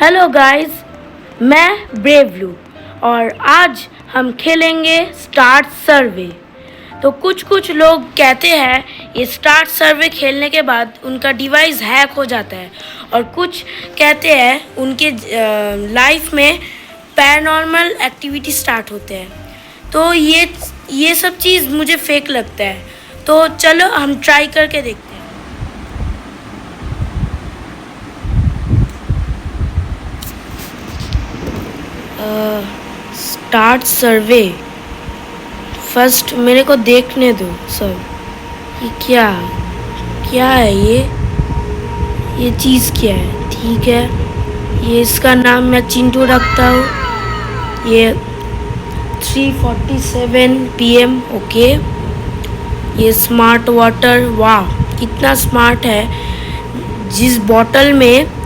Hello guys, मैं ब्रेवलू और आज हम खेलेंगे स्टार्ट सर्वे। तो कुछ लोग कहते हैं ये स्टार्ट सर्वे खेलने के बाद उनका डिवाइस हैक हो जाता है और कुछ कहते हैं उनके लाइफ में पैरानॉर्मल एक्टिविटी स्टार्ट होते हैं। तो ये सब चीज़ मुझे फेक लगता है। तो चलो हम ट्राई करके देखते हैं। स्टार्ट सर्वे। फर्स्ट मेरे को देखने दो सर, ये क्या क्या है? ये चीज़ क्या है? ठीक है, ये इसका नाम मैं चिंटू रखता हूँ। ये 3:47 PM। ओके, ये स्मार्ट वाटर। वाह, कितना स्मार्ट है! जिस बॉटल में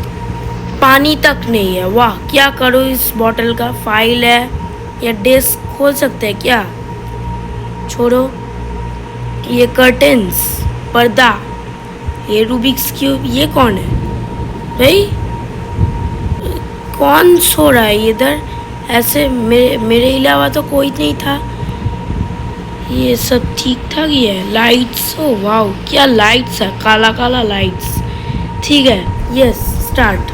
पानी तक नहीं है। वाह, क्या करो इस बॉटल का? फाइल है या डेस्क खोल सकते हैं क्या? छोड़ो। ये कर्टेन्स, पर्दा, ये रूबिक्स क्यूब। ये कौन है भाई? कौन सो रहा है इधर? ऐसे मेरे अलावा तो कोई नहीं था। ये सब ठीक ठाक ही है। लाइट्स, ओ वाह, क्या लाइट्स है! काला काला लाइट्स। ठीक है, yes, start.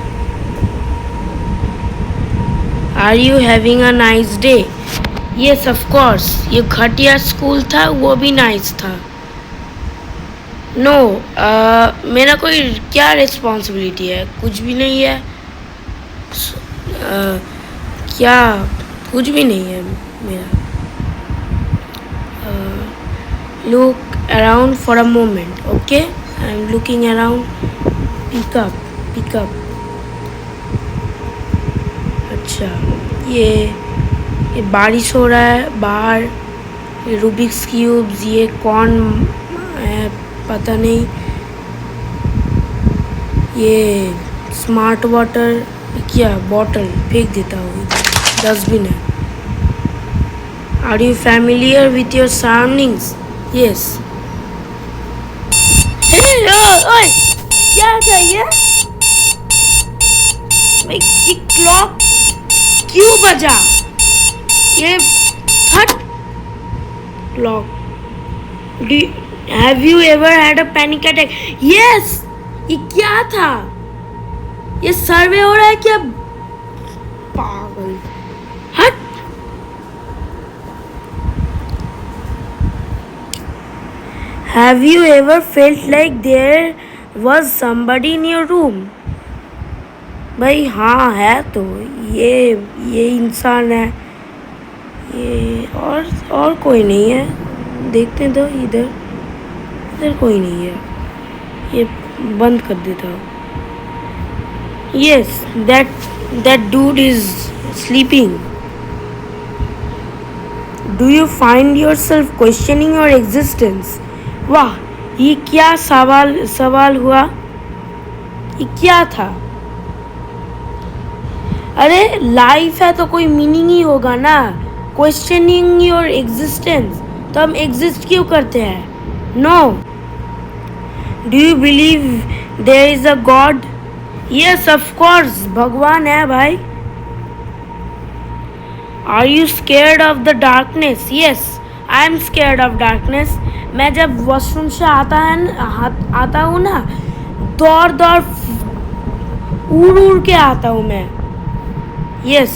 Are you having a nice day? Yes, of course. ये घटिया स्कूल था, वो भी नाइस था। नो, मेरा कोई क्या रिस्पॉन्सिबिलिटी है? कुछ भी नहीं है। क्या? कुछ भी नहीं है मेरा। Look around for a moment, okay? I'm looking around. Pick up. अच्छा, ये बारिश हो रहा है बाहर। ये रूबिक्स क्यूब्स, ये कौन है पता नहीं। ये स्मार्ट वाटर, क्या बॉटल फेंक देता हूँ, डस्टबिन है। Are you familiar with your surroundings? Yes. क्या था ये क्लॉक क्यों बजा? ये हट clock. Have you ever had a panic attack? Yes. ये क्या था? ये सर्वे हो रहा है क्या? पागल, हट। Have you ever felt like there was somebody in your room? भाई हाँ है, तो ये इंसान है। ये और कोई नहीं है। देखते तो इधर कोई नहीं है। ये बंद कर देता हूँ। Yes, that dude is sleeping. Do you find your self questioning your existence? वाह, ये क्या सवाल हुआ? ये क्या था? अरे लाइफ है तो कोई मीनिंग ही होगा ना। क्वेश्चनिंग योर एग्जिस्टेंस, तो हम एग्जिस्ट क्यों करते हैं? No. Do you believe there is a god? Yes, of course, भगवान है भाई। Are you scared of the darkness? Yes, I am scared of darkness. मैं जब वॉशरूम से आता हूँ ना, दौड़ उड़ के आता हूँ मैं। Yes.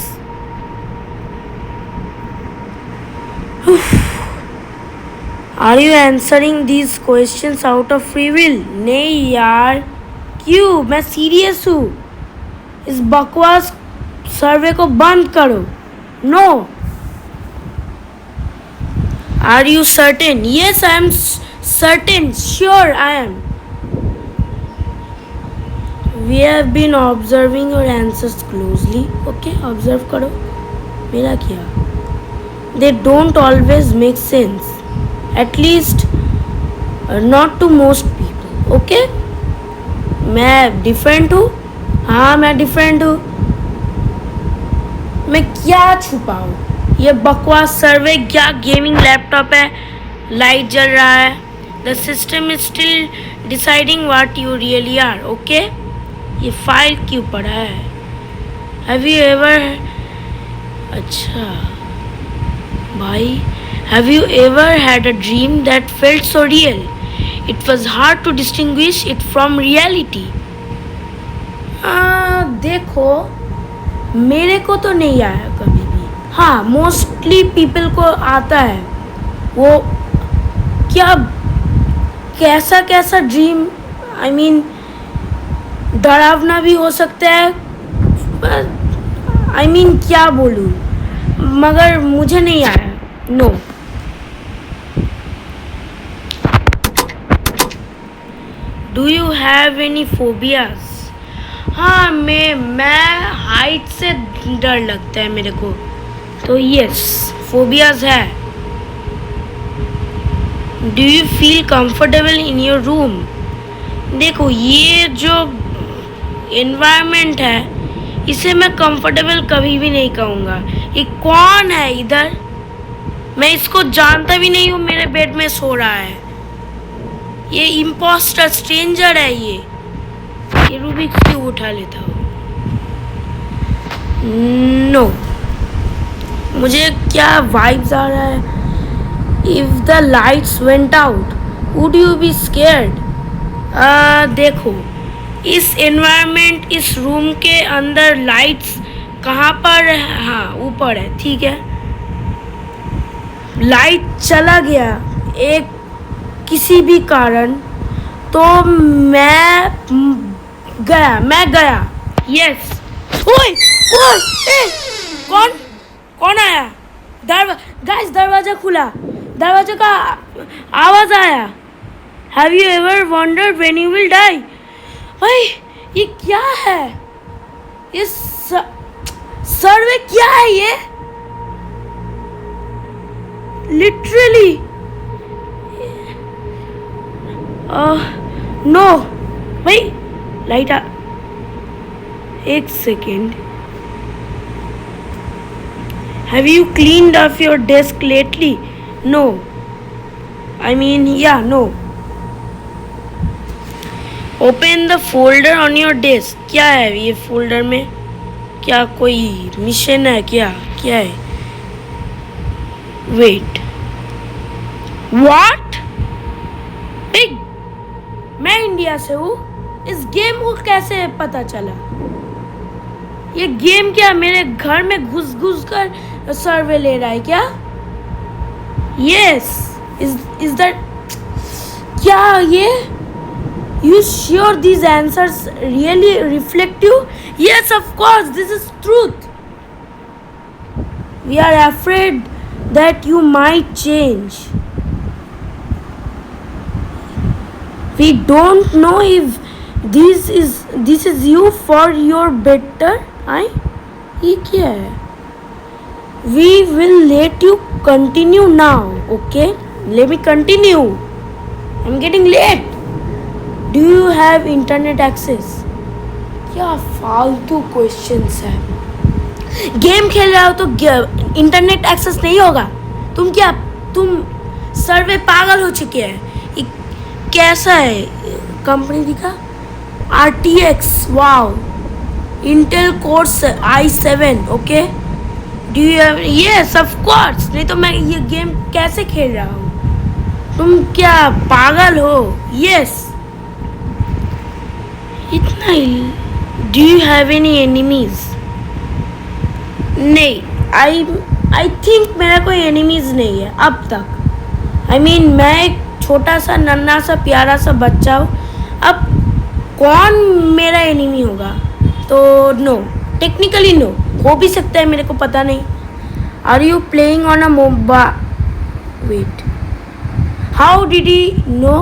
Are you answering these questions out of free will? नहीं यार, क्यों? मैं सीरियस हूँ। इस बकवास सर्वे को बंद करो। No. Are you certain? Yes, I am certain. Sure, I am. We have been observing your answers closely. Okay, observe करो। मेरा क्या? They don't always make sense. At least not to most people. Okay? मैं different हूँ। हाँ, मैं different हूँ। मैं क्या छुपाऊँ? ये बकवास सर्वे क्या गेमिंग लैपटॉप है? लाइट जल रहा है। The system is still deciding what you really are. Okay? ये फाइल क्यों पड़ा है? हैव यू एवर अच्छा भाई, have you ever had a dream that felt so real it was hard to distinguish it from reality? देखो, मेरे को तो नहीं आया कभी भी। हाँ, मोस्टली पीपल को आता है। वो क्या कैसा कैसा ड्रीम, आई मीन डरावना भी हो सकता है, आई मीन क्या बोलूँ, मगर मुझे नहीं आया। No. Do you have any phobias? हाँ, मैं हाइट से डर लगता है मेरे को, तो यस, फोबियाज है। Do you feel comfortable in your room? देखो, ये जो एनवायरनमेंट है इसे मैं कंफर्टेबल कभी भी नहीं कहूँगा। ये कौन है इधर? मैं इसको जानता भी नहीं हूँ, मेरे बेड में सो रहा है। ये इम्पोस्टर स्ट्रेंजर है। ये रूबिक्स क्यूब उठा लेता हूँ। नो, मुझे क्या वाइब्स आ रहा है? If the lights went out would you be scared? देखो, इस एनवायरनमेंट, इस रूम के अंदर लाइट्स कहाँ पर है? हाँ, ऊपर है, ठीक है। लाइट चला गया एक किसी भी कारण, तो मैं गया। यस। ओए ओए, कौन कौन आया? गाइस, दरवाजा खुला, दरवाजा का आवाज आया। Have you ever wondered when you will die? भाई, ये क्या है? ये सर्वे क्या है ये? लिटरली नो भाई, लाइट आ, एक second. Have you cleaned up your desk lately? No, I mean yeah no. Open the folder on your desk. क्या है ये फोल्डर में? क्या कोई मिशन है? क्या क्या है? Wait, what? मैं इंडिया से हूँ, इस गेम को कैसे पता चला? ये गेम क्या मेरे घर में घुस घुस कर सर्वे ले रहा है क्या? यस, इज दैट क्या ये? You sure these answers really reflect you? Yes, of course, this is truth. We are afraid that you might change. We don't know if this is you for your better. ये क्या है? We will let you continue now. Okay, let me continue. I'm getting late. Do you have internet access? क्या फालतू questions है। Game खेल रहा हो तो इंटरनेट एक्सेस नहीं होगा? तुम सर्वे पागल हो चुके हैं। ये कैसा है? कंपनी दिखा, RTX, wow, Intel core i7, okay. Do you have? Yes, of course, नहीं तो मैं ये गेम कैसे खेल रहा हूँ? तुम क्या पागल हो? यस। इतना ही। Do you have any enemies? नहीं, आई थिंक मेरा कोई एनिमीज नहीं है अब तक। आई मीन मैं एक छोटा सा नन्हा सा प्यारा सा बच्चा हूँ, अब कौन मेरा एनिमी होगा? तो नो, टेक्निकली नो, हो भी सकता है, मेरे को पता नहीं। Are you playing on a mobile? Wait, how did he know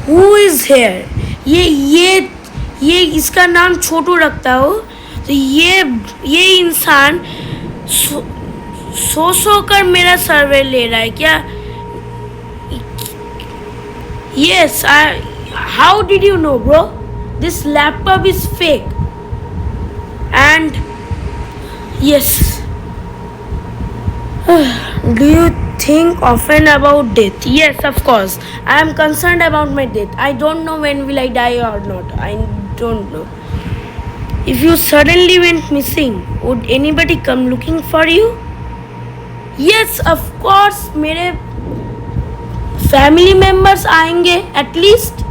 who is here? ये इसका नाम छोटू रखता हो, तो ये इंसान सो कर मेरा सर्वे ले रहा है क्या? Yes, how did you know bro? This laptop is fake and yes. Do you think often about death? Yes, of course. I am concerned about my death. I don't know when will I die or not. don't know. If you suddenly went missing, would anybody come looking for you? Yes, of course. मेरे family members आएंगे at least.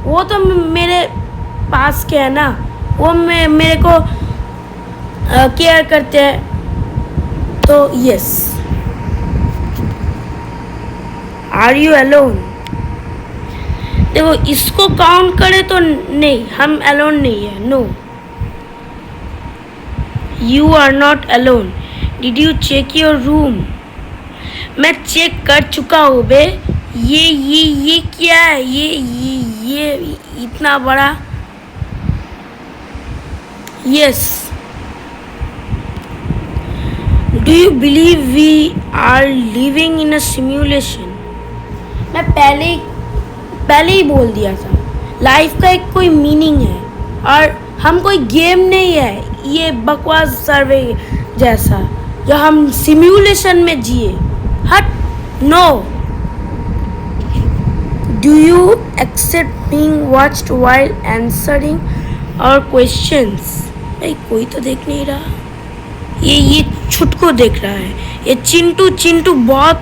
वो तो मेरे पास के है ना, वो मेरे को केयर करते हैं. तो यस. Are you alone? देखो, इसको काउंट करे तो नहीं, हम अलोन नहीं है. No, you are not alone. Did you check your room? मैं चेक कर चुका हूँ बे. ये क्या है? ये इतना बड़ा. Yes. Do you believe we are living in a simulation? मैं पहले ही बोल दिया था, लाइफ का एक कोई मीनिंग है और हम कोई गेम नहीं है ये बकवास सर्वे जैसा जो हम सिम्युलेशन में जिए. हट. No. Do you accept being watched while answering our questions? भाई कोई तो देख नहीं रहा. ये छुटको देख रहा है. ये चिंटू बहुत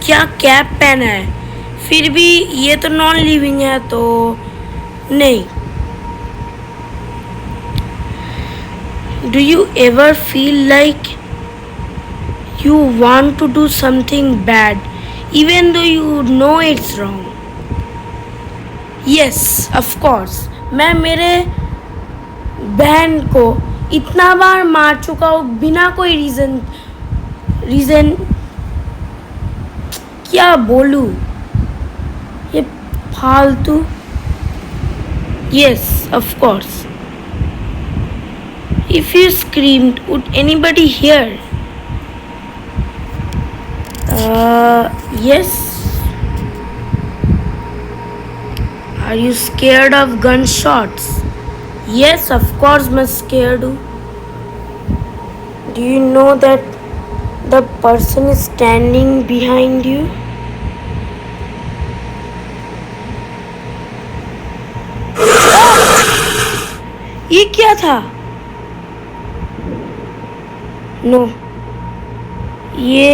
क्या कैप पहना है, फिर भी ये तो नॉन लिविंग है तो नहीं. Do you ever feel like you want to do something bad even though you know it's wrong? Yes, of course. मैं मेरे बहन को इतना बार मार चुका हूँ बिना कोई रीज़न. क्या बोलूँ ये फालतू. Yes, of course. If you screamed, would anybody hear? Yes. Are you scared of gunshots? Yes, of course मैं scared हूँ. Do you know that the person is standing behind you? ये क्या था? No. ये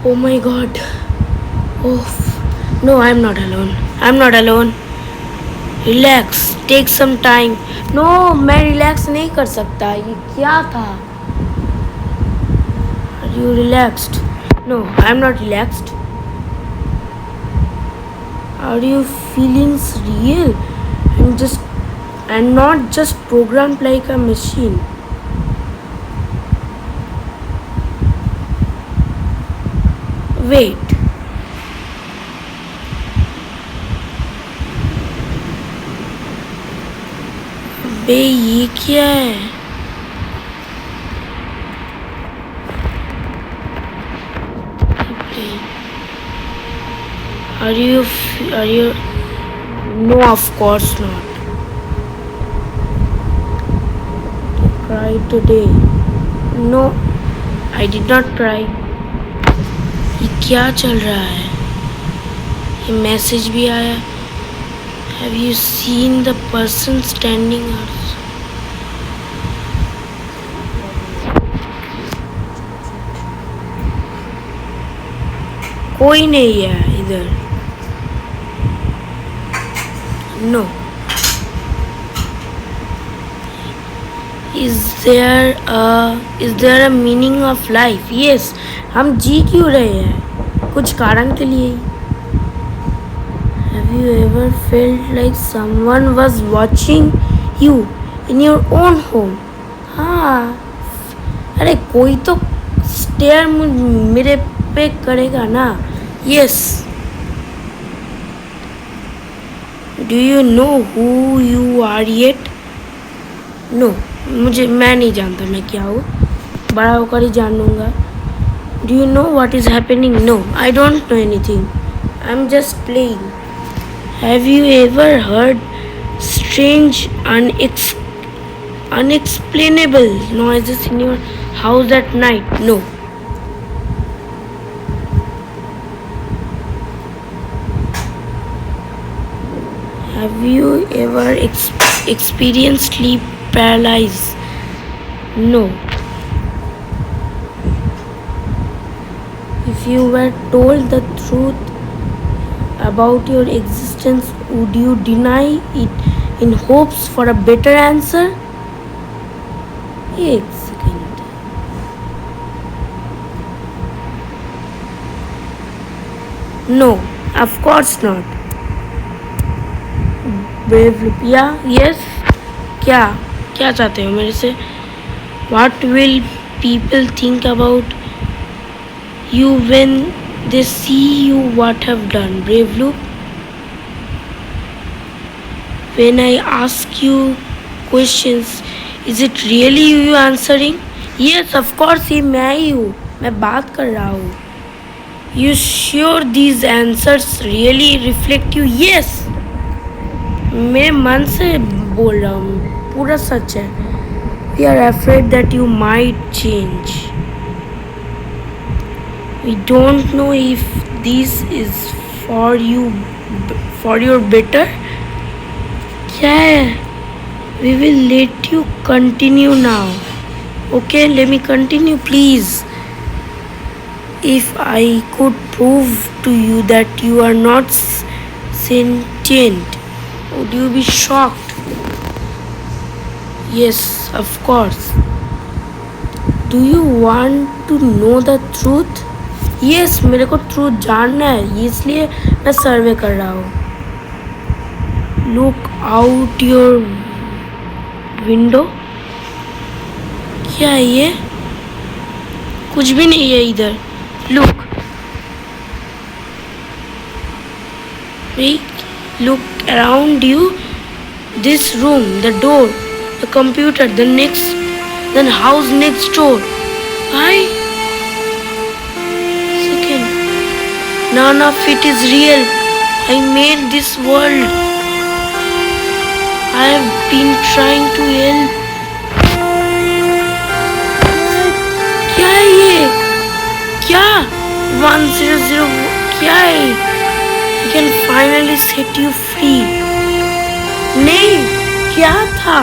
Oh my god. Oh. No, I'm not alone. Relax. Take some time. No, मैं relax नहीं कर सकता. ये क्या था? Are you relaxed? No, I'm not relaxed. Are your feelings real? And not just programmed like a machine. Wait. बे ये क्या है? Are you? No, of course not. You cried today. No, I did not cry. ये क्या चल रहा है? ये message भी आया. Have you seen the person standing outside? कोई नहीं है इधर. No. Is there a meaning of life? Yes. हम जी क्यों रहे हैं? कुछ कारण के लिए ही. Have you ever felt like someone was watching you in your own home? हाँ. अरे कोई तो स्टेयर मेरे पे करेगा ना. Yes. Do you know who you are yet? No. मैं नहीं जानता मैं क्या हूँ. बड़ा होकर ही जान लूँगा. Do you know what is happening? No, I don't know anything. I'm just playing. Have you ever heard strange, unexplainable noises in your house at night? No. Have you ever experienced sleep paralysis? No. If you were told the truth about your existence, would you deny it in hopes for a better answer? एक second. No, of course not. Brave Lupia, yes. क्या क्या चाहते हो मेरे से? What will people think about you when they see you what have done, Brave Loop? When I ask you questions, is it really you answering? Yes, of course, ये मैं ही हूँ. मैं बात कर रहा हूँ. You sure these answers really reflect you? Yes. मैं मन से बोल रहा हूँ. पूरा सच है. We are afraid that you might change. We don't know if this is for you, for your better. क्या है? We will let you continue now. Okay, let me continue, please. If I could prove to you that you are not sentient, would you be shocked? Yes, of course. Do you want to know the truth? Yes, मेरे को truth जानना है, इसलिए मैं सर्वे कर रहा हूँ. Look out your window. क्या है ये? कुछ भी नहीं है इधर. Look. Wait. Look around you. This room, the door, the computer, the house next door. Why? Second. None of it is real. I made this world. I have been trying to help. क्या है ये? क्या? 100 क्या है? I can finally set you free. नहीं, क्या था?